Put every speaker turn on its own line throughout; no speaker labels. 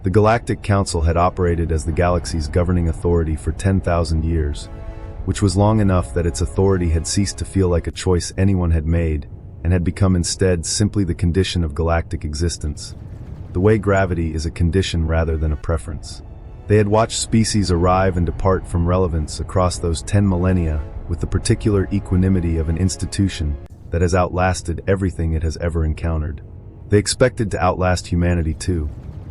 The Galactic Council had operated as the galaxy's governing authority for 10,000 years, which was long enough that its authority had ceased to feel like a choice anyone had made and had become instead simply the condition of galactic existence, the way gravity is a condition rather than a preference. They had watched species arrive and depart from relevance across those 10 millennia with the particular equanimity of an institution that has outlasted everything it has ever encountered. They expected to outlast humanity too.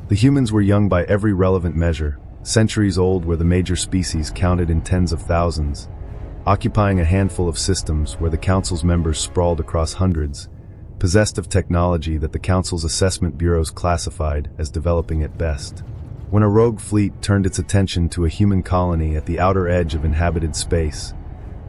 The humans were young by every relevant measure, centuries old where the major species counted in tens of thousands, occupying a handful of systems where the Council's members sprawled across hundreds, possessed of technology that the Council's assessment bureaus classified as developing at best. When a rogue fleet turned its attention to a human colony at the outer edge of inhabited space,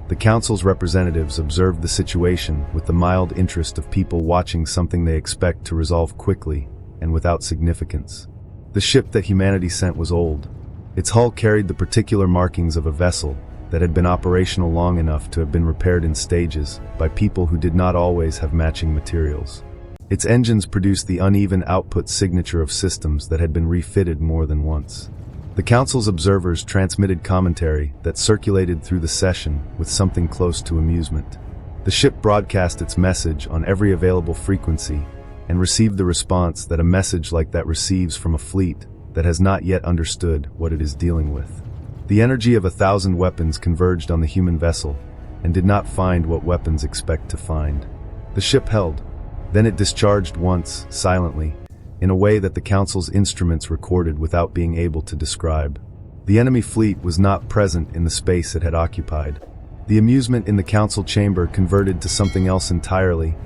the Council's representatives observed the situation with the mild interest of people watching something they expect to resolve quickly and without significance. The ship that humanity sent was old. Its hull carried the particular markings of a vessel that had been operational long enough to have been repaired in stages by people who did not always have matching materials. Its engines produced the uneven output signature of systems that had been refitted more than once. The Council's observers transmitted commentary that circulated through the session with something close to amusement. The ship broadcast its message on every available frequency and received the response that a message like that receives from a fleet that has not yet understood what it is dealing with. The energy of 1,000 weapons converged on the human vessel and did not find what weapons expect to find. The ship held. Then it discharged once, silently, in a way that the Council's instruments recorded without being able to describe. The enemy fleet was not present in the space it had occupied. The amusement in the Council chamber converted to something else entirely,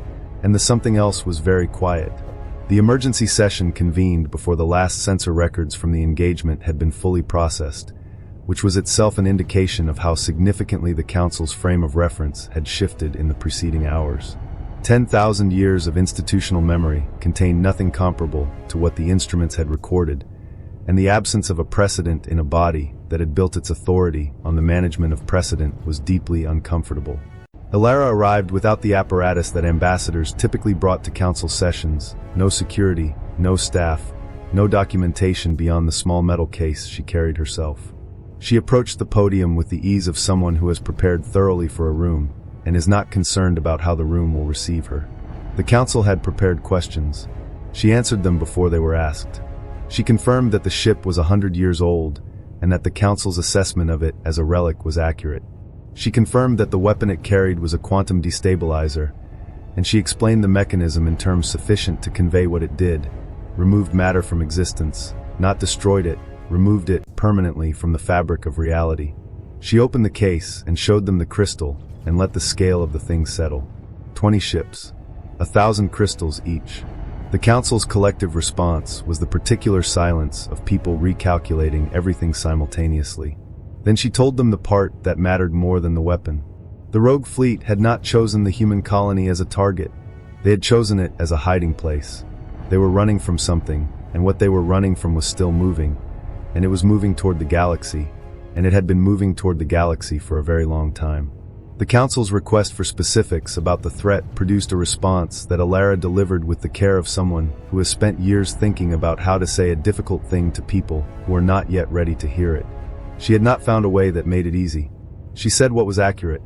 and the something else was very quiet. The emergency session convened before the last sensor records from the engagement had been fully processed, which was itself an indication of how significantly the Council's frame of reference had shifted in the preceding hours. 10,000 years of institutional memory contained nothing comparable to what the instruments had recorded, and the absence of a precedent in a body that had built its authority on the management of precedent was deeply uncomfortable. Alara arrived without the apparatus that ambassadors typically brought to Council sessions: no security, no staff, no documentation beyond the small metal case she carried herself. She approached the podium with the ease of someone who has prepared thoroughly for a room and is not concerned about how the room will receive her. The Council had prepared questions. She answered them before they were asked. She confirmed that the ship was 100 years old and that the Council's assessment of it as a relic was accurate. She confirmed that the weapon it carried was a quantum destabilizer, and she explained the mechanism in terms sufficient to convey what it did: removed matter from existence, not destroyed it, removed it permanently from the fabric of reality. She opened the case and showed them the crystal and let the scale of the thing settle. 20 ships, 1,000 crystals each. The Council's collective response was the particular silence of people recalculating everything simultaneously. Then she told them the part that mattered more than the weapon. The rogue fleet had not chosen the human colony as a target. They had chosen it as a hiding place. They were running from something, and what they were running from was still moving, and it was moving toward the galaxy, and it had been moving toward the galaxy for a very long time. The Council's request for specifics about the threat produced a response that Alara delivered with the care of someone who has spent years thinking about how to say a difficult thing to people who are not yet ready to hear it. She had not found a way that made it easy. She said what was accurate.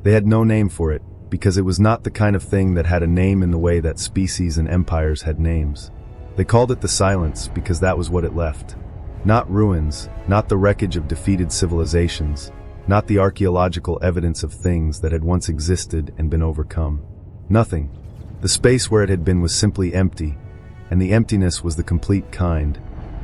They had no name for it, because it was not the kind of thing that had a name in the way that species and empires had names. They called it the silence because that was what it left. Not ruins, not the wreckage of defeated civilizations, not the archaeological evidence of things that had once existed and been overcome. Nothing. The space where it had been was simply empty, and the emptiness was the complete kind.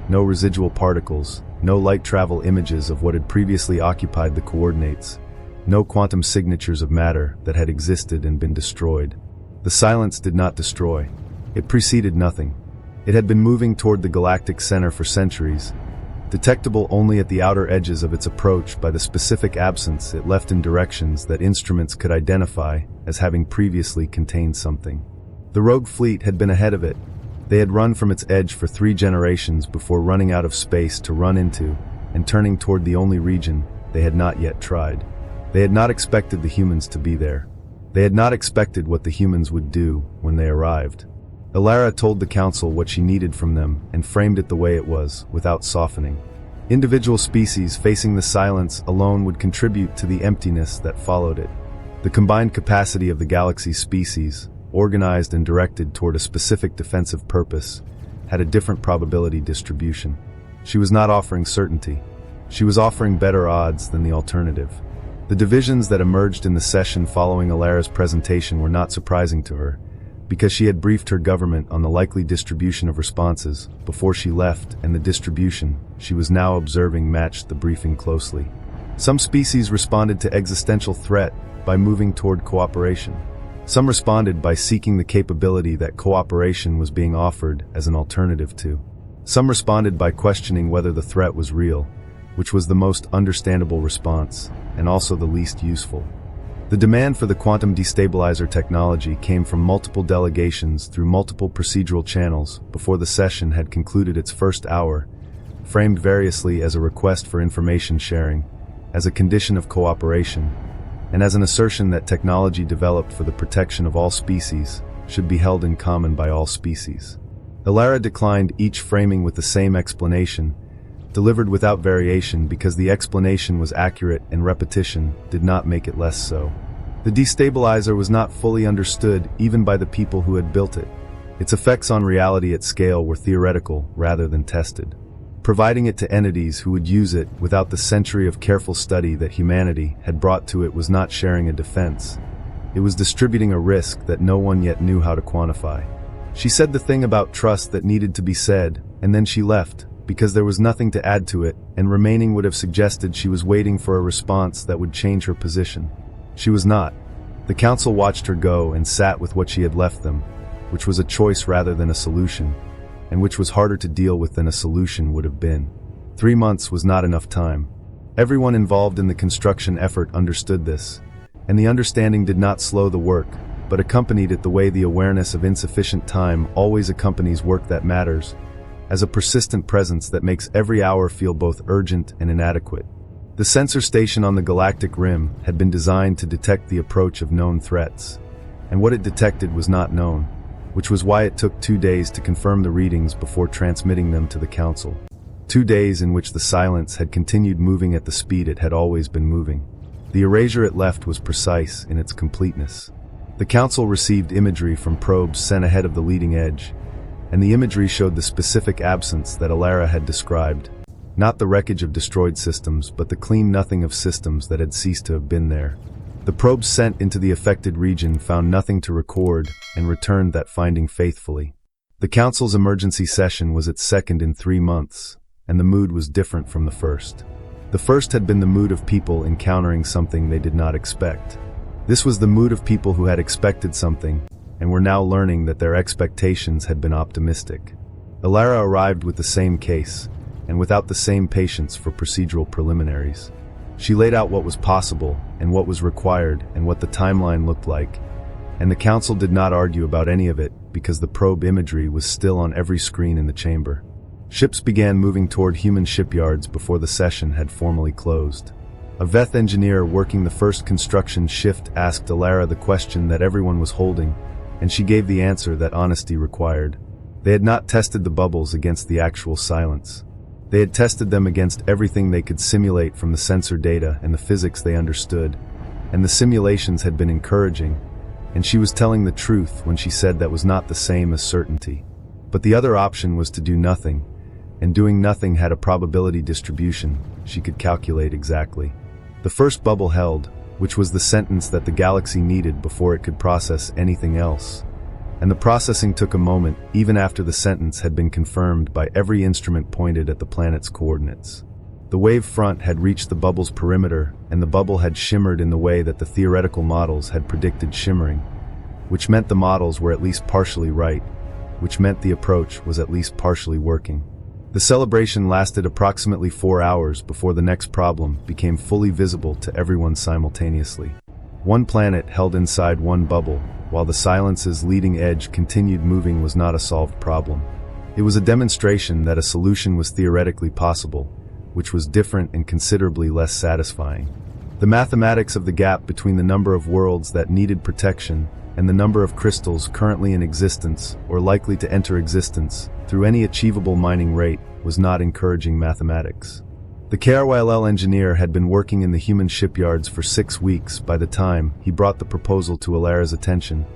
No residual particles, no light travel images of what had previously occupied the coordinates, no quantum signatures of matter that had existed and been destroyed. The silence did not destroy. It preceded nothing. It had been moving toward the galactic center for centuries, detectable only at the outer edges of its approach by the specific absence it left in directions that instruments could identify as having previously contained something. The rogue fleet had been ahead of it. They had run from its edge for 3 generations before running out of space to run into and turning toward the only region they had not yet tried. They had not expected the humans to be there. They had not expected what the humans would do when they arrived. Alara told the council what she needed from them and framed it the way it was, without softening. Individual species facing the silence alone would contribute to the emptiness that followed it. The combined capacity of the galaxy's species, organized and directed toward a specific defensive purpose, had a different probability distribution. She was not offering certainty. She was offering better odds than the alternative. The divisions that emerged in the session following Alara's presentation were not surprising to her, because she had briefed her government on the likely distribution of responses before she left, and the distribution she was now observing matched the briefing closely. Some species responded to existential threat by moving toward cooperation. Some responded by seeking the capability that cooperation was being offered as an alternative to. Some responded by questioning whether the threat was real, which was the most understandable response, and also the least useful. The demand for the quantum destabilizer technology came from multiple delegations through multiple procedural channels before the session had concluded its first hour, framed variously as a request for information sharing, as a condition of cooperation, and as an assertion that technology developed for the protection of all species should be held in common by all species. Alara declined each framing with the same explanation, delivered without variation because the explanation was accurate and repetition did not make it less so. The destabilizer was not fully understood even by the people who had built it. Its effects on reality at scale were theoretical rather than tested. Providing it to entities who would use it without the century of careful study that humanity had brought to it was not sharing a defense. It was distributing a risk that no one yet knew how to quantify. She said the thing about trust that needed to be said, and then she left, because there was nothing to add to it, and remaining would have suggested she was waiting for a response that would change her position. She was not. The council watched her go and sat with what she had left them, which was a choice rather than a solution, and which was harder to deal with than a solution would have been. 3 months was not enough time. Everyone involved in the construction effort understood this, and the understanding did not slow the work, but accompanied it the way the awareness of insufficient time always accompanies work that matters, as a persistent presence that makes every hour feel both urgent and inadequate. The sensor station on the galactic rim had been designed to detect the approach of known threats, and what it detected was not known, which was why it took 2 days to confirm the readings before transmitting them to the council. 2 days in which the silence had continued moving at the speed it had always been moving. The erasure it left was precise in its completeness. The council received imagery from probes sent ahead of the leading edge, and the imagery showed the specific absence that Alara had described. Not the wreckage of destroyed systems, but the clean nothing of systems that had ceased to have been there. The probes sent into the affected region found nothing to record and returned that finding faithfully. The council's emergency session was its second in 3 months, and the mood was different from the first. The first had been the mood of people encountering something they did not expect. This was the mood of people who had expected something, and were now learning that their expectations had been optimistic. Alara arrived with the same case, and without the same patience for procedural preliminaries. She laid out what was possible, and what was required, and what the timeline looked like, and the council did not argue about any of it because the probe imagery was still on every screen in the chamber. Ships began moving toward human shipyards before the session had formally closed. A Veth engineer working the first construction shift asked Alara the question that everyone was holding, and she gave the answer that honesty required. They had not tested the bubbles against the actual silence. They had tested them against everything they could simulate from the sensor data and the physics they understood, and the simulations had been encouraging, and she was telling the truth when she said that was not the same as certainty. But the other option was to do nothing, and doing nothing had a probability distribution she could calculate exactly. The first bubble held, which was the sentence that the galaxy needed before it could process anything else. And the processing took a moment, even after the sentence had been confirmed by every instrument pointed at the planet's coordinates. The wave front had reached the bubble's perimeter, and the bubble had shimmered in the way that the theoretical models had predicted shimmering, which meant the models were at least partially right, which meant the approach was at least partially working. The celebration lasted approximately 4 hours before the next problem became fully visible to everyone simultaneously. One planet held inside one bubble, while the silence's leading edge continued moving was not a solved problem. It was a demonstration that a solution was theoretically possible, which was different and considerably less satisfying. The mathematics of the gap between the number of worlds that needed protection and the number of crystals currently in existence or likely to enter existence through any achievable mining rate was not encouraging mathematics. The KRYLL engineer had been working in the human shipyards for 6 weeks by the time he brought the proposal to Alara's attention,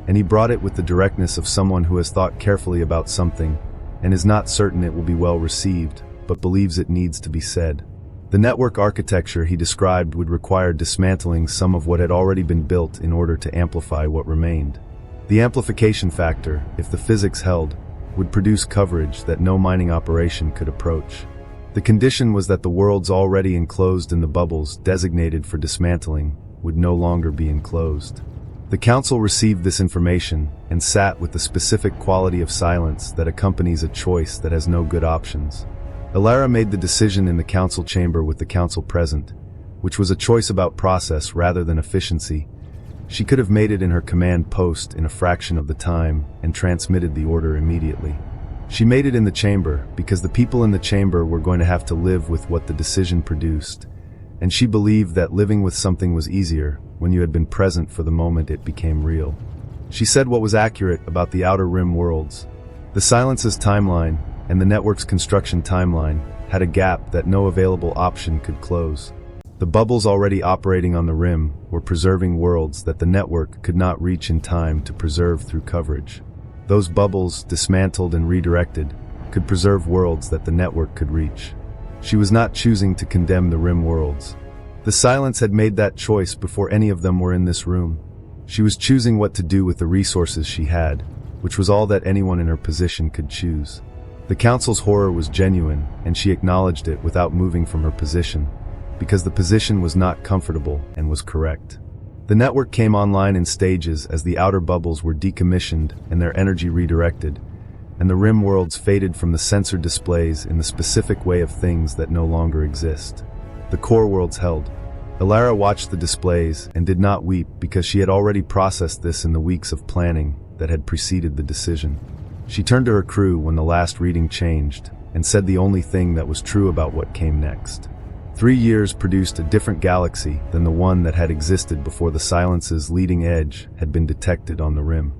and he brought it with the directness of someone who has thought carefully about something and is not certain it will be well received, but believes it needs to be said. The network architecture he described would require dismantling some of what had already been built in order to amplify what remained. The amplification factor, if the physics held, would produce coverage that no mining operation could approach. The condition was that the worlds already enclosed in the bubbles designated for dismantling would no longer be enclosed. The Council received this information and sat with the specific quality of silence that accompanies a choice that has no good options. Alara made the decision in the Council chamber with the Council present, which was a choice about process rather than efficiency. She could have made it in her command post in a fraction of the time and transmitted the order immediately. She made it in the chamber because the people in the chamber were going to have to live with what the decision produced, and she believed that living with something was easier when you had been present for the moment it became real. She said what was accurate about the Outer Rim worlds. The Silence's timeline and the network's construction timeline had a gap that no available option could close. The bubbles already operating on the rim were preserving worlds that the network could not reach in time to preserve through coverage. Those bubbles, dismantled and redirected, could preserve worlds that the network could reach. She was not choosing to condemn the rim worlds. The Silence had made that choice before any of them were in this room. She was choosing what to do with the resources she had, which was all that anyone in her position could choose. The Council's horror was genuine, and she acknowledged it without moving from her position, because the position was not comfortable and was correct. The network came online in stages as the outer bubbles were decommissioned and their energy redirected, and the rim worlds faded from the sensor displays in the specific way of things that no longer exist. The core worlds held. Alara watched the displays and did not weep because she had already processed this in the weeks of planning that had preceded the decision. She turned to her crew when the last reading changed and said the only thing that was true about what came next. 3 years produced a different galaxy than the one that had existed before the Silence's leading edge had been detected on the rim.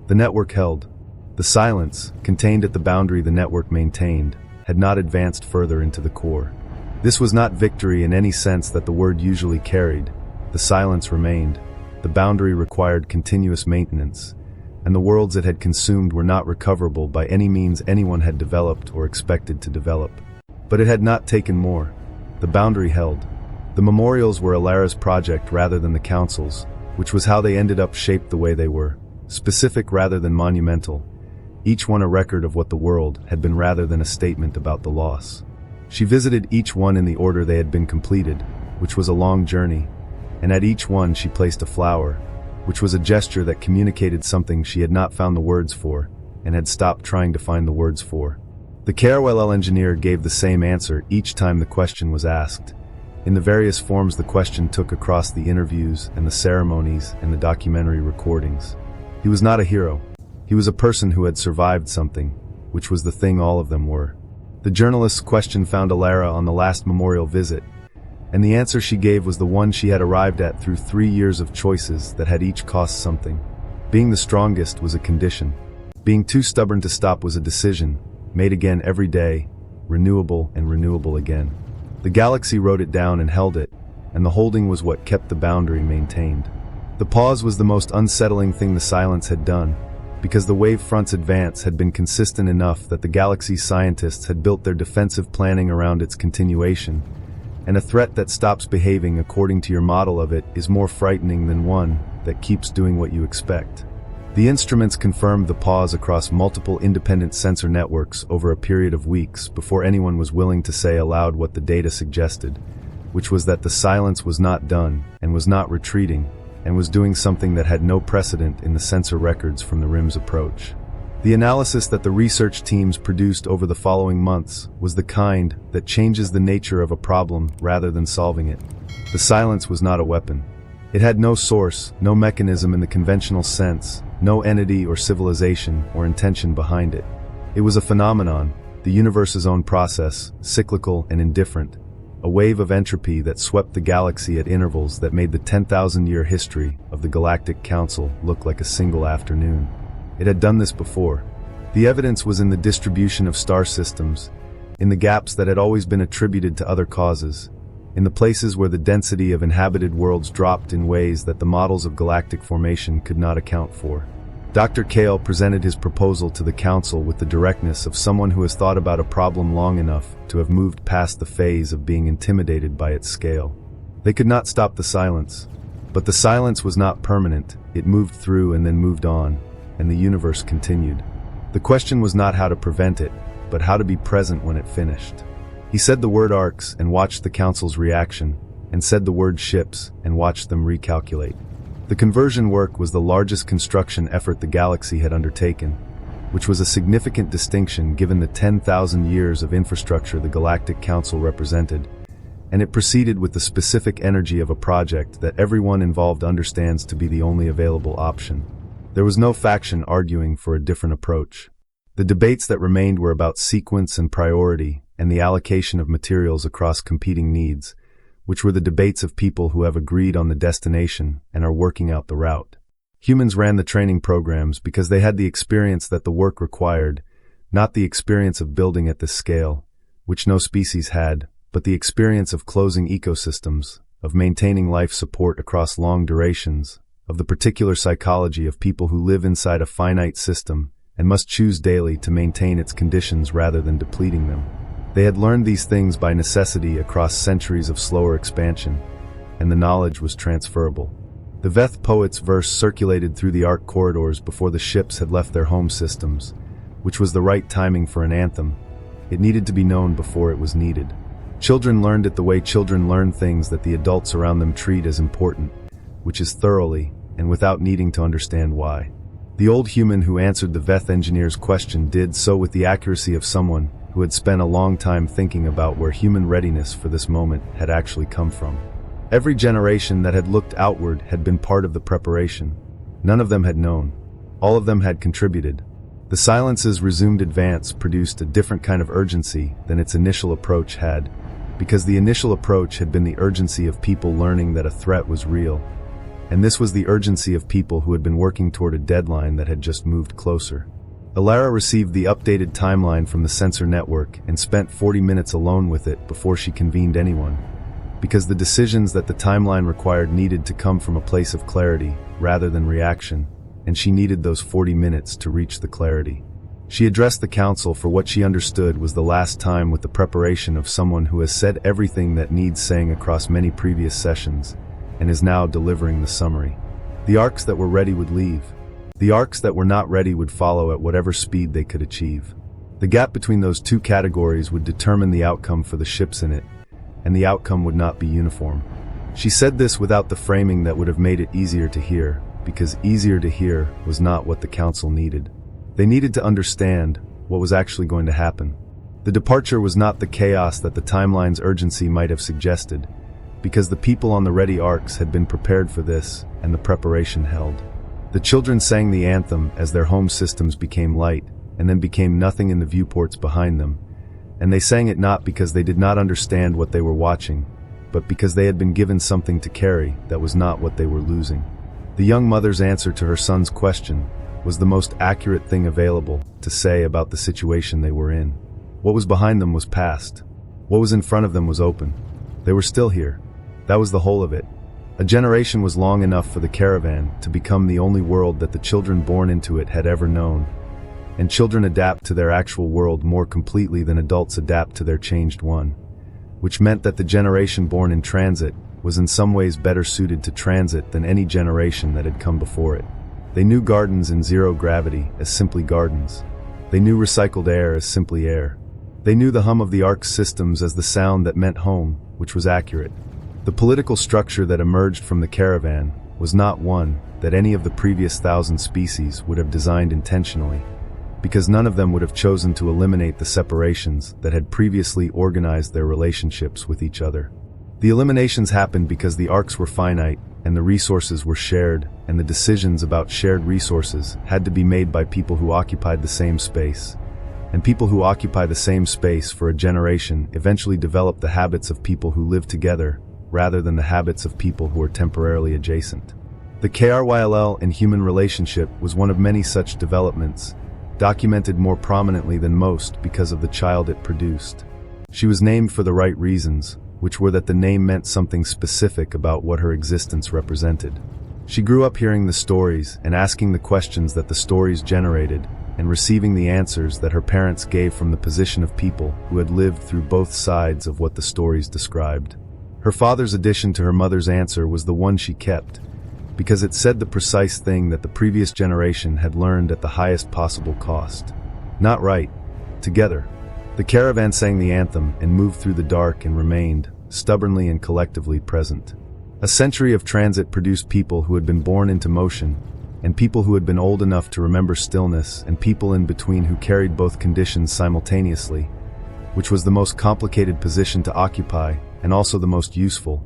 The network held. The Silence, contained at the boundary the network maintained, had not advanced further into the core. This was not victory in any sense that the word usually carried. The Silence remained. The boundary required continuous maintenance, and the worlds it had consumed were not recoverable by any means anyone had developed or expected to develop. But it had not taken more. The boundary held. The memorials were Alara's project rather than the Council's, which was how they ended up shaped the way they were, specific rather than monumental, each one a record of what the world had been rather than a statement about the loss. She visited each one in the order they had been completed, which was a long journey, and at each one she placed a flower, which was a gesture that communicated something she had not found the words for, and had stopped trying to find the words for. The KRYLL engineer gave the same answer each time the question was asked, in the various forms the question took across the interviews and the ceremonies and the documentary recordings. He was not a hero. He was a person who had survived something, which was the thing all of them were. The journalist's question found Alara on the last memorial visit, and the answer she gave was the one she had arrived at through 3 years of choices that had each cost something. Being the strongest was a condition. Being too stubborn to stop was a decision, made again every day, renewable and renewable again. The galaxy wrote it down and held it, and the holding was what kept the boundary maintained. The pause was the most unsettling thing the Silence had done, because the wave front's advance had been consistent enough that the galaxy's scientists had built their defensive planning around its continuation, and a threat that stops behaving according to your model of it is more frightening than one that keeps doing what you expect. The instruments confirmed the pause across multiple independent sensor networks over a period of weeks before anyone was willing to say aloud what the data suggested, which was that the Silence was not done and was not retreating, and was doing something that had no precedent in the sensor records from the rim's approach. The analysis that the research teams produced over the following months was the kind that changes the nature of a problem rather than solving it. The Silence was not a weapon. It had no source, no mechanism in the conventional sense, no entity or civilization or intention behind it. It was a phenomenon, the universe's own process, cyclical and indifferent, a wave of entropy that swept the galaxy at intervals that made the 10,000-year history of the Galactic Council look like a single afternoon. It had done this before. The evidence was in the distribution of star systems, in the gaps that had always been attributed to other causes, in the places where the density of inhabited worlds dropped in ways that the models of galactic formation could not account for. Dr. Kale presented his proposal to the Council with the directness of someone who has thought about a problem long enough to have moved past the phase of being intimidated by its scale. They could not stop the silence. But the silence was not permanent. It moved through and then moved on, and the universe continued. The question was not how to prevent it, but how to be present when it finished. He said the word arcs and watched the Council's reaction, and said the word ships and watched them recalculate. The conversion work was the largest construction effort the galaxy had undertaken, which was a significant distinction given the 10,000 years of infrastructure the Galactic Council represented, and it proceeded with the specific energy of a project that everyone involved understands to be the only available option. There was no faction arguing for a different approach. The debates that remained were about sequence and priority and the allocation of materials across competing needs, which were the debates of people who have agreed on the destination and are working out the route. Humans ran the training programs because they had the experience that the work required, not the experience of building at this scale, which no species had, but the experience of closing ecosystems, of maintaining life support across long durations, of the particular psychology of people who live inside a finite system and must choose daily to maintain its conditions rather than depleting them. They had learned these things by necessity across centuries of slower expansion, and the knowledge was transferable. The Veth poet's verse circulated through the Ark corridors before the ships had left their home systems, which was the right timing for an anthem. It needed to be known before it was needed. Children learned it the way children learn things that the adults around them treat as important, which is thoroughly, and without needing to understand why. The old human who answered the Veth engineer's question did so with the accuracy of someone who had spent a long time thinking about where human readiness for this moment had actually come from. Every generation that had looked outward had been part of the preparation. None of them had known. All of them had contributed. The silence's resumed advance produced a different kind of urgency than its initial approach had, because the initial approach had been the urgency of people learning that a threat was real, and this was the urgency of people who had been working toward a deadline that had just moved closer. Alara received the updated timeline from the sensor network and spent 40 minutes alone with it before she convened anyone, because the decisions that the timeline required needed to come from a place of clarity rather than reaction, and she needed those 40 minutes to reach the clarity. She addressed the Council for what she understood was the last time with the preparation of someone who has said everything that needs saying across many previous sessions, and is now delivering the summary. The arcs that were ready would leave. The arcs that were not ready would follow at whatever speed they could achieve. The gap between those two categories would determine the outcome for the ships in it, and the outcome would not be uniform. She said this without the framing that would have made it easier to hear, because easier to hear was not what the Council needed. They needed to understand what was actually going to happen. The departure was not the chaos that the timeline's urgency might have suggested, because the people on the ready arcs had been prepared for this, and the preparation held. The children sang the anthem as their home systems became light, and then became nothing in the viewports behind them, and they sang it not because they did not understand what they were watching, but because they had been given something to carry that was not what they were losing. The young mother's answer to her son's question was the most accurate thing available to say about the situation they were in. What was behind them was past. What was in front of them was open. They were still here. That was the whole of it. A generation was long enough for the caravan to become the only world that the children born into it had ever known, and children adapt to their actual world more completely than adults adapt to their changed one, which meant that the generation born in transit was in some ways better suited to transit than any generation that had come before it. They knew gardens in zero gravity as simply gardens. They knew recycled air as simply air. They knew the hum of the Ark's systems as the sound that meant home, which was accurate. The political structure that emerged from the caravan was not one that any of the previous 1,000 species would have designed intentionally, because none of them would have chosen to eliminate the separations that had previously organized their relationships with each other. The eliminations happened because the arcs were finite, and the resources were shared, and the decisions about shared resources had to be made by people who occupied the same space, and people who occupy the same space for a generation eventually develop the habits of people who live together rather than the habits of people who are temporarily adjacent. The KRYLL in human relationship was one of many such developments, documented more prominently than most because of the child it produced. She was named for the right reasons, which were that the name meant something specific about what her existence represented. She grew up hearing the stories and asking the questions that the stories generated, and receiving the answers that her parents gave from the position of people who had lived through both sides of what the stories described. Her father's addition to her mother's answer was the one she kept, because it said the precise thing that the previous generation had learned at the highest possible cost. Not right. Together. The caravan sang the anthem and moved through the dark and remained, stubbornly and collectively, present. A century of transit produced people who had been born into motion, and people who had been old enough to remember stillness, and people in between who carried both conditions simultaneously, which was the most complicated position to occupy and also the most useful,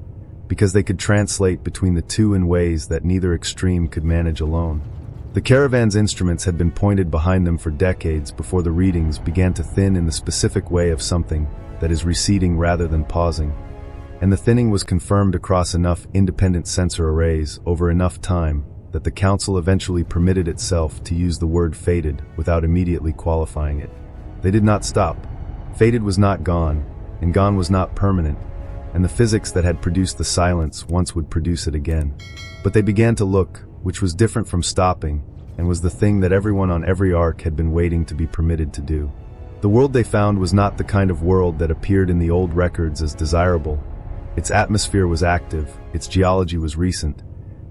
because they could translate between the two in ways that neither extreme could manage alone. The caravan's instruments had been pointed behind them for decades before the readings began to thin in the specific way of something that is receding rather than pausing, and the thinning was confirmed across enough independent sensor arrays over enough time that the Council eventually permitted itself to use the word faded without immediately qualifying it. They did not stop. Faded was not gone, and gone was not permanent, and the physics that had produced the silence once would produce it again. But they began to look, which was different from stopping, and was the thing that everyone on every arc had been waiting to be permitted to do. The world they found was not the kind of world that appeared in the old records as desirable. Its atmosphere was active, its geology was recent,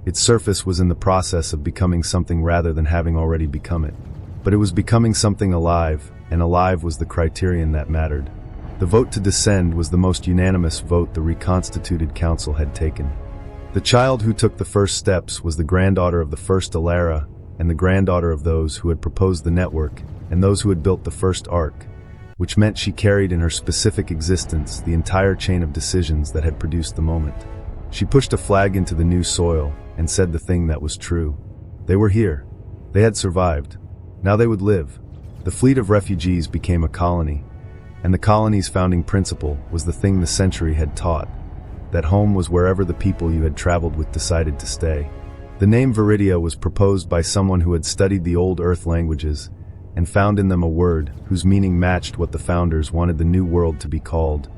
its surface was in the process of becoming something rather than having already become it. But it was becoming something alive, and alive was the criterion that mattered. The vote to descend was the most unanimous vote the reconstituted council had taken. The child who took the first steps was the granddaughter of the first Alara, and the granddaughter of those who had proposed the network, and those who had built the first ark, which meant she carried in her specific existence the entire chain of decisions that had produced the moment. She pushed a flag into the new soil, and said the thing that was true. They were here. They had survived. Now they would live. The fleet of refugees became a colony, and the colony's founding principle was the thing the century had taught, that home was wherever the people you had traveled with decided to stay. The name Viridia was proposed by someone who had studied the old Earth languages, and found in them a word whose meaning matched what the founders wanted the new world to be called,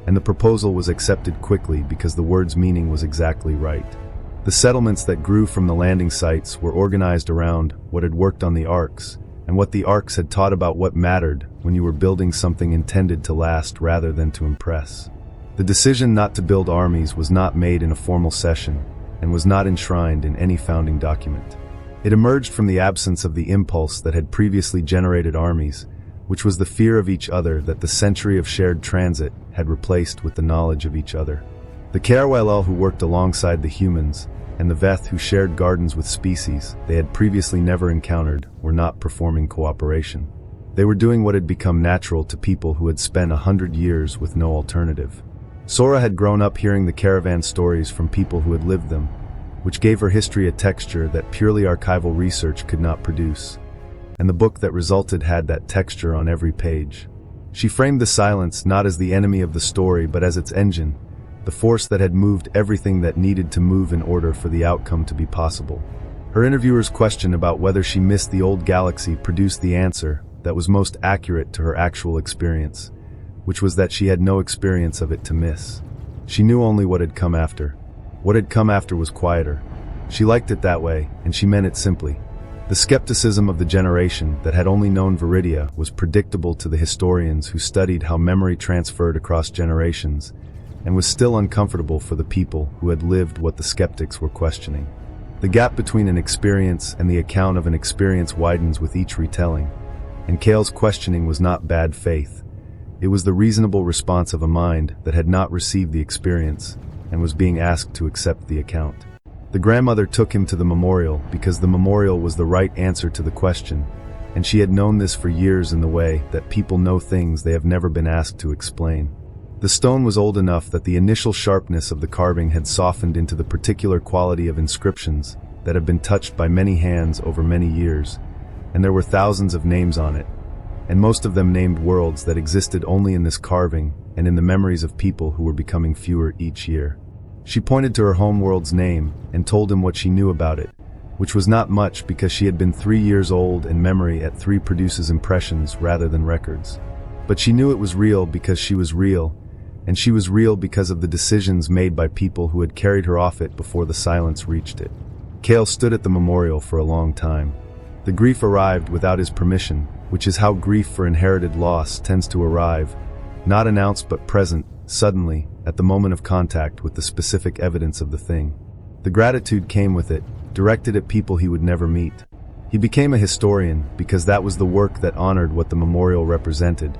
and the proposal was accepted quickly because the word's meaning was exactly right. The settlements that grew from the landing sites were organized around what had worked on the arcs, and what the arcs had taught about what mattered when you were building something intended to last rather than to impress. The decision not to build armies was not made in a formal session, and was not enshrined in any founding document. It emerged from the absence of the impulse that had previously generated armies, which was the fear of each other that the century of shared transit had replaced with the knowledge of each other. The KRYLL who worked alongside the humans, and the Veth who shared gardens with species they had previously never encountered, were not performing cooperation. They were doing what had become natural to people who had spent 100 years with no alternative. Sora had grown up hearing the caravan stories from people who had lived them, which gave her history a texture that purely archival research could not produce, and the book that resulted had that texture on every page. She framed the silence not as the enemy of the story but as its engine, the force that had moved everything that needed to move in order for the outcome to be possible. Her interviewer's question about whether she missed the old galaxy produced the answer that was most accurate to her actual experience, which was that she had no experience of it to miss. She knew only what had come after. What had come after was quieter. She liked it that way, and she meant it simply. The skepticism of the generation that had only known Viridia was predictable to the historians who studied how memory transferred across generations, and was still uncomfortable for the people who had lived what the skeptics were questioning. The gap between an experience and the account of an experience widens with each retelling, and Kale's questioning was not bad faith. It was the reasonable response of a mind that had not received the experience and was being asked to accept the account. The grandmother took him to the memorial because the memorial was the right answer to the question, and she had known this for years in the way that people know things they have never been asked to explain. The stone was old enough that the initial sharpness of the carving had softened into the particular quality of inscriptions that have been touched by many hands over many years, and there were thousands of names on it, and most of them named worlds that existed only in this carving and in the memories of people who were becoming fewer each year. She pointed to her homeworld's name and told him what she knew about it, which was not much because she had been 3 years old and memory at 3 produces impressions rather than records. But she knew it was real because she was real, and she was real because of the decisions made by people who had carried her off it before the silence reached it. Cale stood at the memorial for a long time. The grief arrived without his permission, which is how grief for inherited loss tends to arrive, not announced but present, suddenly, at the moment of contact with the specific evidence of the thing. The gratitude came with it, directed at people he would never meet. He became a historian because that was the work that honored what the memorial represented,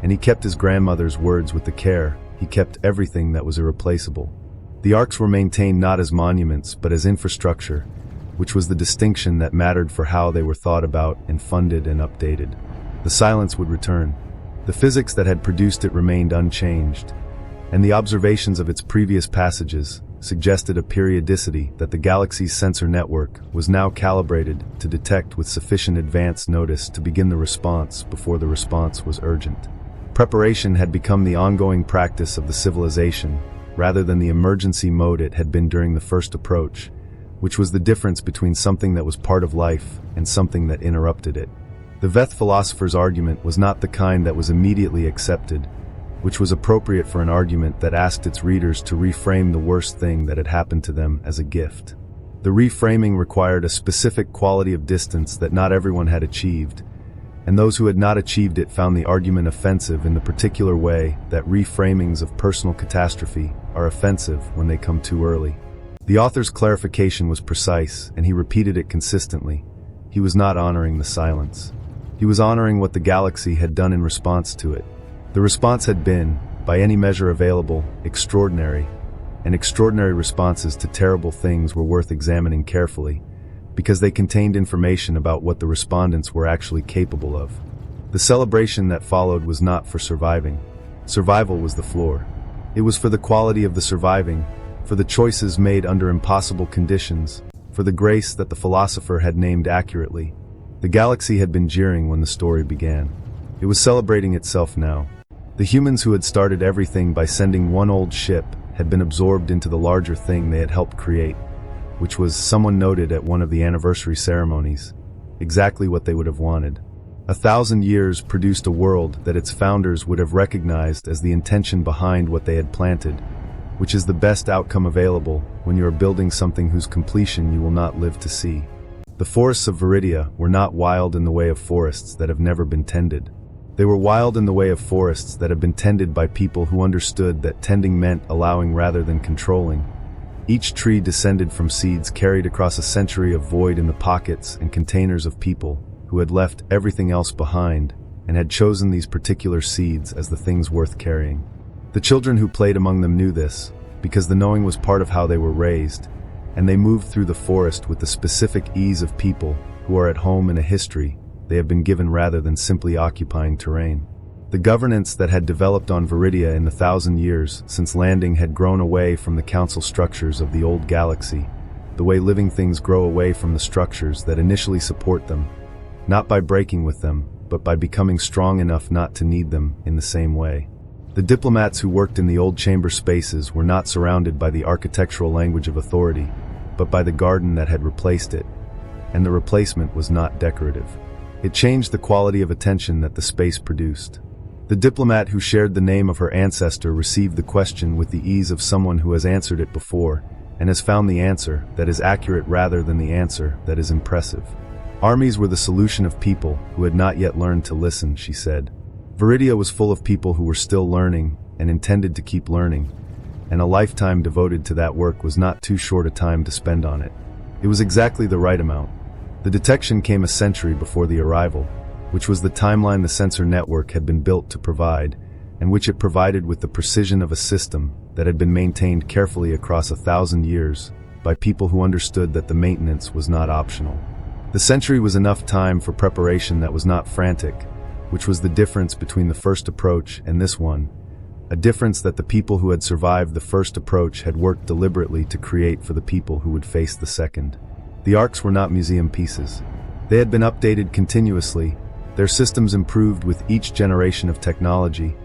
and he kept his grandmother's words with the care. He kept everything that was irreplaceable. The arcs were maintained not as monuments but as infrastructure, which was the distinction that mattered for how they were thought about and funded and updated. The silence would return. The physics that had produced it remained unchanged, and the observations of its previous passages suggested a periodicity that the galaxy's sensor network was now calibrated to detect with sufficient advance notice to begin the response before the response was urgent. Preparation had become the ongoing practice of the civilization, rather than the emergency mode it had been during the first approach, which was the difference between something that was part of life and something that interrupted it. The Veth philosopher's argument was not the kind that was immediately accepted, which was appropriate for an argument that asked its readers to reframe the worst thing that had happened to them as a gift. The reframing required a specific quality of distance that not everyone had achieved, and those who had not achieved it found the argument offensive in the particular way that reframings of personal catastrophe are offensive when they come too early. The author's clarification was precise, and he repeated it consistently. He was not honoring the silence. He was honoring what the galaxy had done in response to it. The response had been, by any measure available, extraordinary, and extraordinary responses to terrible things were worth examining carefully, because they contained information about what the respondents were actually capable of. The celebration that followed was not for surviving. Survival was the floor. It was for the quality of the surviving, for the choices made under impossible conditions, for the grace that the philosopher had named accurately. The galaxy had been jeering when the story began. It was celebrating itself now. The humans who had started everything by sending one old ship had been absorbed into the larger thing they had helped create, which was, someone noted at one of the anniversary ceremonies, exactly what they would have wanted. 1,000 years produced a world that its founders would have recognized as the intention behind what they had planted, which is the best outcome available when you are building something whose completion you will not live to see. The forests of Viridia were not wild in the way of forests that have never been tended. They were wild in the way of forests that have been tended by people who understood that tending meant allowing rather than controlling. Each tree descended from seeds carried across a century of void in the pockets and containers of people who had left everything else behind and had chosen these particular seeds as the things worth carrying. The children who played among them knew this, because the knowing was part of how they were raised, and they moved through the forest with the specific ease of people who are at home in a history they have been given rather than simply occupying terrain. The governance that had developed on Viridia in the 1,000 years since landing had grown away from the council structures of the old galaxy, the way living things grow away from the structures that initially support them, not by breaking with them, but by becoming strong enough not to need them in the same way. The diplomats who worked in the old chamber spaces were not surrounded by the architectural language of authority, but by the garden that had replaced it, and the replacement was not decorative. It changed the quality of attention that the space produced. The diplomat who shared the name of her ancestor received the question with the ease of someone who has answered it before, and has found the answer that is accurate rather than the answer that is impressive. Armies were the solution of people who had not yet learned to listen, she said. Viridia was full of people who were still learning and intended to keep learning, and a lifetime devoted to that work was not too short a time to spend on it. It was exactly the right amount. The detection came a century before the arrival, which was the timeline the sensor network had been built to provide, and which it provided with the precision of a system that had been maintained carefully across 1,000 years by people who understood that the maintenance was not optional. The century was enough time for preparation that was not frantic, which was the difference between the first approach and this one, a difference that the people who had survived the first approach had worked deliberately to create for the people who would face the second. The arcs were not museum pieces. They had been updated continuously, Their systems improved with each generation of technology,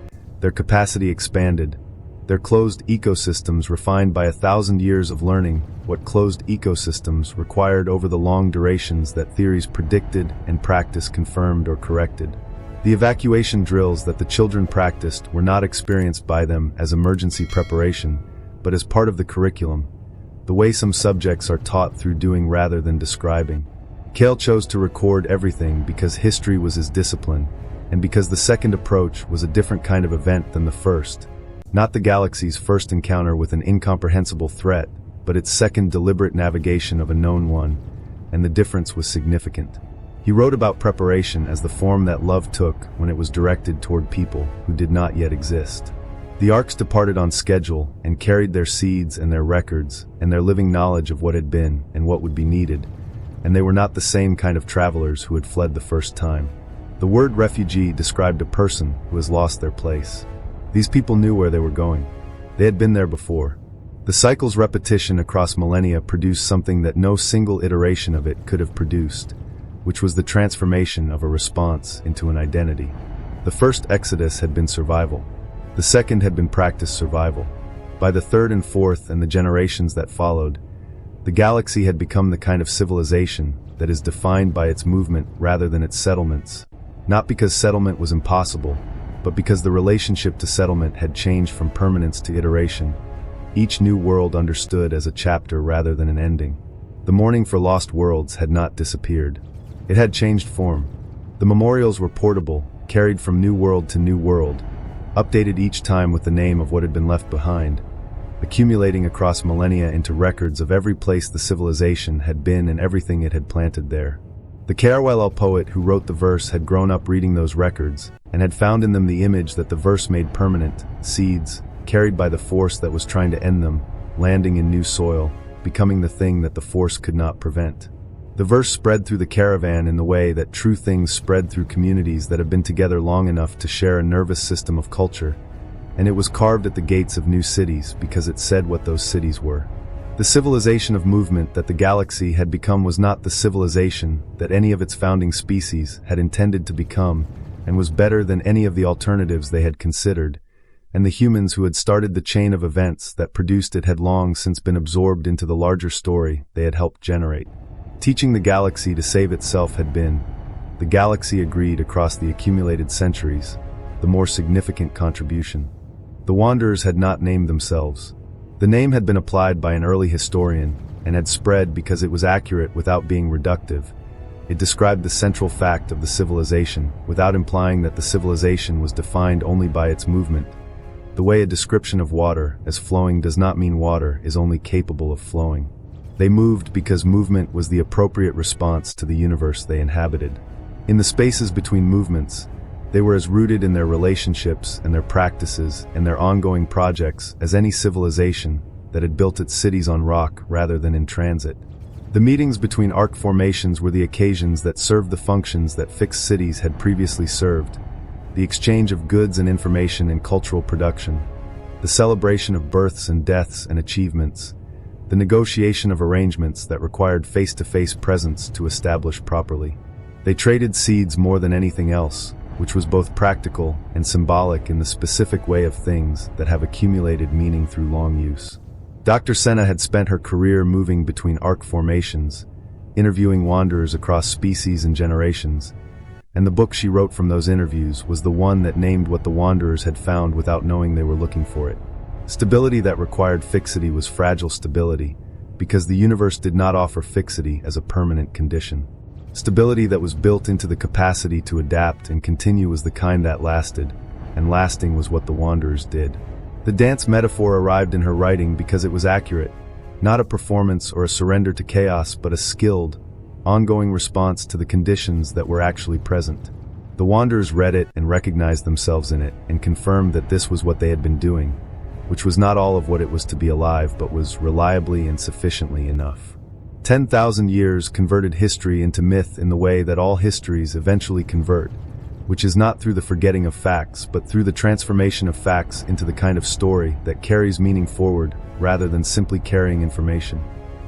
their capacity expanded, their closed ecosystems refined by 1,000 years of learning what closed ecosystems required over the long durations that theories predicted and practice confirmed or corrected. The evacuation drills that the children practiced were not experienced by them as emergency preparation, but as part of the curriculum, the way some subjects are taught through doing rather than describing. Cale chose to record everything because history was his discipline, and because the second approach was a different kind of event than the first. Not the galaxy's first encounter with an incomprehensible threat, but its second deliberate navigation of a known one, and the difference was significant. He wrote about preparation as the form that love took when it was directed toward people who did not yet exist. The arcs departed on schedule and carried their seeds and their records and their living knowledge of what had been and what would be needed, and they were not the same kind of travelers who had fled the first time. The word refugee described a person who has lost their place. These people knew where they were going. They had been there before. The cycle's repetition across millennia produced something that no single iteration of it could have produced, which was the transformation of a response into an identity. The first exodus had been survival. The second had been practiced survival. By the third and fourth and the generations that followed, the galaxy had become the kind of civilization that is defined by its movement rather than its settlements. Not because settlement was impossible, but because the relationship to settlement had changed from permanence to iteration, each new world understood as a chapter rather than an ending. The mourning for lost worlds had not disappeared. It had changed form. The memorials were portable, carried from new world to new world, updated each time with the name of what had been left behind, accumulating across millennia into records of every place the civilization had been and everything it had planted there. The Carwell poet who wrote the verse had grown up reading those records, and had found in them the image that the verse made permanent, seeds, carried by the force that was trying to end them, landing in new soil, becoming the thing that the force could not prevent. The verse spread through the caravan in the way that true things spread through communities that have been together long enough to share a nervous system of culture, and it was carved at the gates of new cities because it said what those cities were. The civilization of movement that the galaxy had become was not the civilization that any of its founding species had intended to become, and was better than any of the alternatives they had considered, and the humans who had started the chain of events that produced it had long since been absorbed into the larger story they had helped generate. Teaching the galaxy to save itself had been, the galaxy agreed across the accumulated centuries, the more significant contribution. The Wanderers had not named themselves. The name had been applied by an early historian, and had spread because it was accurate without being reductive. It described the central fact of the civilization, without implying that the civilization was defined only by its movement. The way a description of water as flowing does not mean water is only capable of flowing. They moved because movement was the appropriate response to the universe they inhabited. In the spaces between movements, they were as rooted in their relationships and their practices and their ongoing projects as any civilization that had built its cities on rock rather than in transit. The meetings between arc formations were the occasions that served the functions that fixed cities had previously served, the exchange of goods and information in cultural production, the celebration of births and deaths and achievements, the negotiation of arrangements that required face-to-face presence to establish properly. They traded seeds more than anything else, which was both practical and symbolic in the specific way of things that have accumulated meaning through long use. Dr. Senna had spent her career moving between arc formations, interviewing wanderers across species and generations, and the book she wrote from those interviews was the one that named what the wanderers had found without knowing they were looking for it. Stability that required fixity was fragile stability, because the universe did not offer fixity as a permanent condition. Stability that was built into the capacity to adapt and continue was the kind that lasted, and lasting was what the wanderers did. The dance metaphor arrived in her writing because it was accurate, not a performance or a surrender to chaos, but a skilled, ongoing response to the conditions that were actually present. The wanderers read it and recognized themselves in it, and confirmed that this was what they had been doing, which was not all of what it was to be alive, but was reliably and sufficiently enough. 10,000 years converted history into myth in the way that all histories eventually convert, which is not through the forgetting of facts, but through the transformation of facts into the kind of story that carries meaning forward rather than simply carrying information.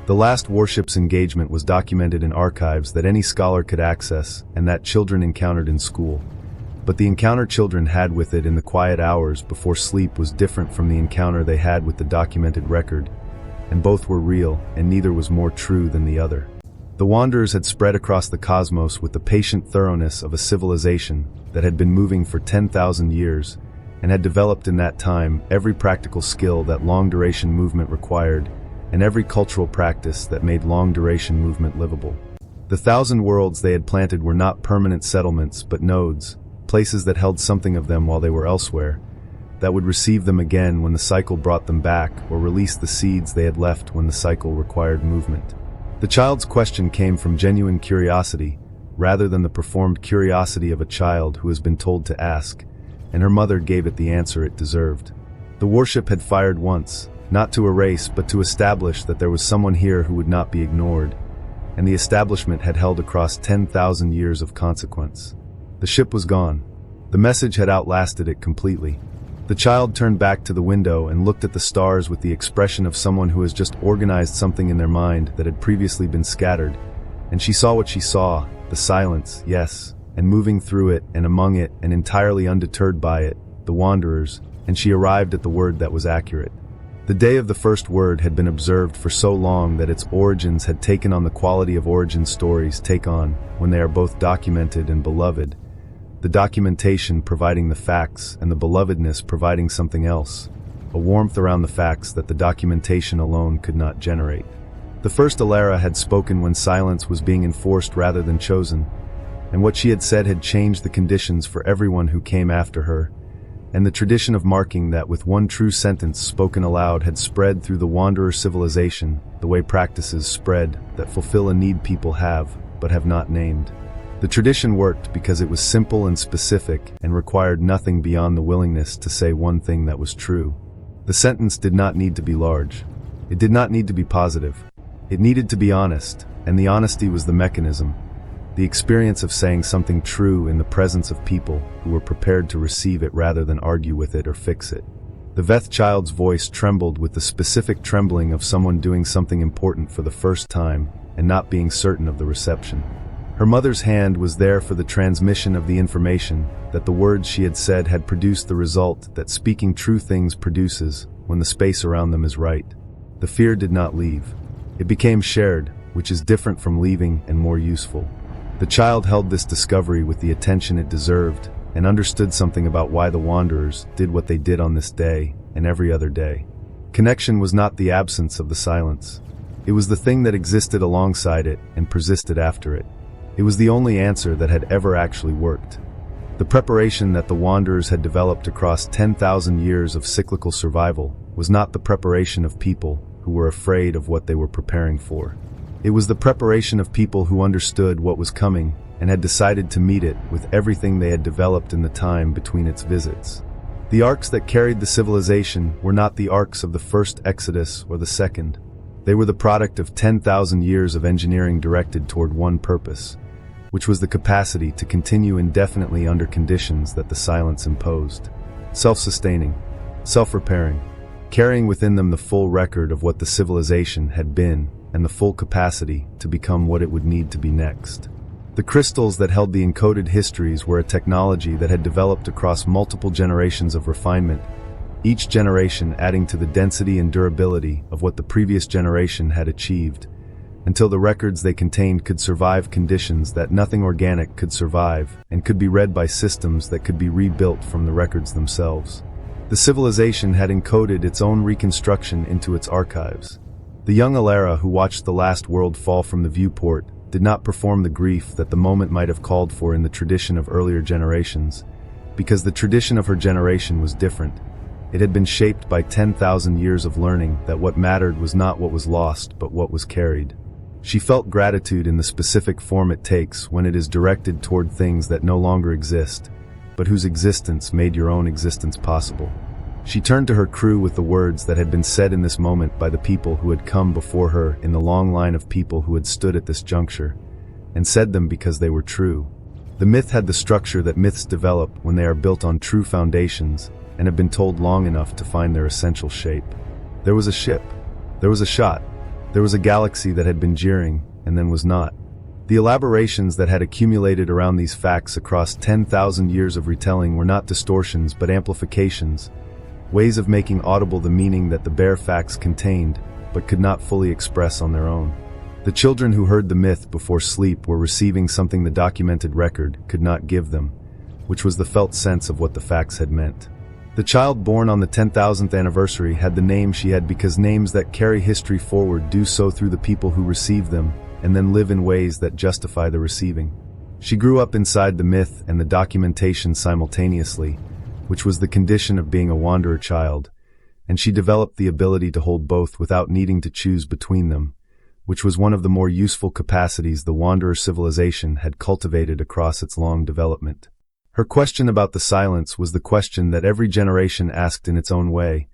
The last warship's engagement was documented in archives that any scholar could access and that children encountered in school. But the encounter children had with it in the quiet hours before sleep was different from the encounter they had with the documented record, and both were real, and neither was more true than the other. The Wanderers had spread across the cosmos with the patient thoroughness of a civilization that had been moving for 10,000 years, and had developed in that time every practical skill that long-duration movement required, and every cultural practice that made long-duration movement livable. The 1,000 worlds they had planted were not permanent settlements, but nodes, places that held something of them while they were elsewhere, that would receive them again when the cycle brought them back, or release the seeds they had left when the cycle required movement. The child's question came from genuine curiosity, rather than the performed curiosity of a child who has been told to ask, and her mother gave it the answer it deserved. The warship had fired once, not to erase but to establish that there was someone here who would not be ignored, and the establishment had held across 10,000 years of consequence. The ship was gone. The message had outlasted it completely. The child turned back to the window and looked at the stars with the expression of someone who has just organized something in their mind that had previously been scattered, and she saw what she saw, the silence, yes, and moving through it and among it and entirely undeterred by it, the Wanderers, and she arrived at the word that was accurate. The day of the first word had been observed for so long that its origins had taken on the quality of origin stories take on when they are both documented and beloved, the documentation providing the facts and the belovedness providing something else, a warmth around the facts that the documentation alone could not generate. The first Alara had spoken when silence was being enforced rather than chosen, and what she had said had changed the conditions for everyone who came after her, and the tradition of marking that with one true sentence spoken aloud had spread through the Wanderer civilization, the way practices spread that fulfill a need people have, but have not named. The tradition worked because it was simple and specific and required nothing beyond the willingness to say one thing that was true. The sentence did not need to be large. It did not need to be positive. It needed to be honest, and the honesty was the mechanism, the experience of saying something true in the presence of people who were prepared to receive it rather than argue with it or fix it. The Veth child's voice trembled with the specific trembling of someone doing something important for the first time and not being certain of the reception. Her mother's hand was there for the transmission of the information that the words she had said had produced the result that speaking true things produces when the space around them is right. The fear did not leave. It became shared, which is different from leaving and more useful. The child held this discovery with the attention it deserved and understood something about why the Wanderers did what they did on this day and every other day. Connection was not the absence of the silence. It was the thing that existed alongside it and persisted after it. It was the only answer that had ever actually worked. The preparation that the Wanderers had developed across 10,000 years of cyclical survival was not the preparation of people who were afraid of what they were preparing for. It was the preparation of people who understood what was coming and had decided to meet it with everything they had developed in the time between its visits. The arcs that carried the civilization were not the arcs of the first Exodus or the second. They were the product of 10,000 years of engineering directed toward one purpose, which was the capacity to continue indefinitely under conditions that the silence imposed. Self-sustaining, self-repairing, carrying within them the full record of what the civilization had been and the full capacity to become what it would need to be next. The crystals that held the encoded histories were a technology that had developed across multiple generations of refinement, each generation adding to the density and durability of what the previous generation had achieved, until the records they contained could survive conditions that nothing organic could survive and could be read by systems that could be rebuilt from the records themselves. The civilization had encoded its own reconstruction into its archives. The young Alara who watched the last world fall from the viewport did not perform the grief that the moment might have called for in the tradition of earlier generations, because the tradition of her generation was different. It had been shaped by 10,000 years of learning that what mattered was not what was lost but what was carried. She felt gratitude in the specific form it takes when it is directed toward things that no longer exist, but whose existence made your own existence possible. She turned to her crew with the words that had been said in this moment by the people who had come before her in the long line of people who had stood at this juncture, and said them because they were true. The myth had the structure that myths develop when they are built on true foundations and have been told long enough to find their essential shape. There was a ship. There was a shot. There was a galaxy that had been jeering, and then was not. The elaborations that had accumulated around these facts across 10,000 years of retelling were not distortions but amplifications, ways of making audible the meaning that the bare facts contained, but could not fully express on their own. The children who heard the myth before sleep were receiving something the documented record could not give them, which was the felt sense of what the facts had meant. The child born on the 10,000th anniversary had the name she had because names that carry history forward do so through the people who receive them, and then live in ways that justify the receiving. She grew up inside the myth and the documentation simultaneously, which was the condition of being a wanderer child, and she developed the ability to hold both without needing to choose between them, which was one of the more useful capacities the wanderer civilization had cultivated across its long development. Her question about the silence was the question that every generation asked in its own way,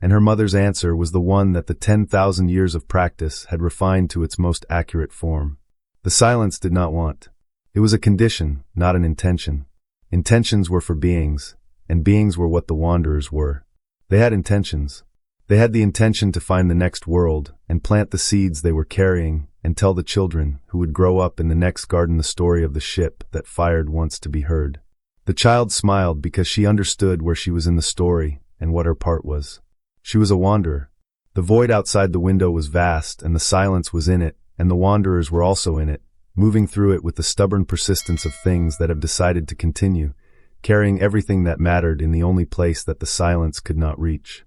and her mother's answer was the one that the 10,000 years of practice had refined to its most accurate form. The silence did not want. It was a condition, not an intention. Intentions were for beings, and beings were what the wanderers were. They had intentions. They had the intention to find the next world, and plant the seeds they were carrying, and tell the children, who would grow up in the next garden, the story of the ship that fired once to be heard. The child smiled because she understood where she was in the story, and what her part was. She was a wanderer. The void outside the window was vast, and the silence was in it, and the wanderers were also in it, moving through it with the stubborn persistence of things that have decided to continue, carrying everything that mattered in the only place that the silence could not reach.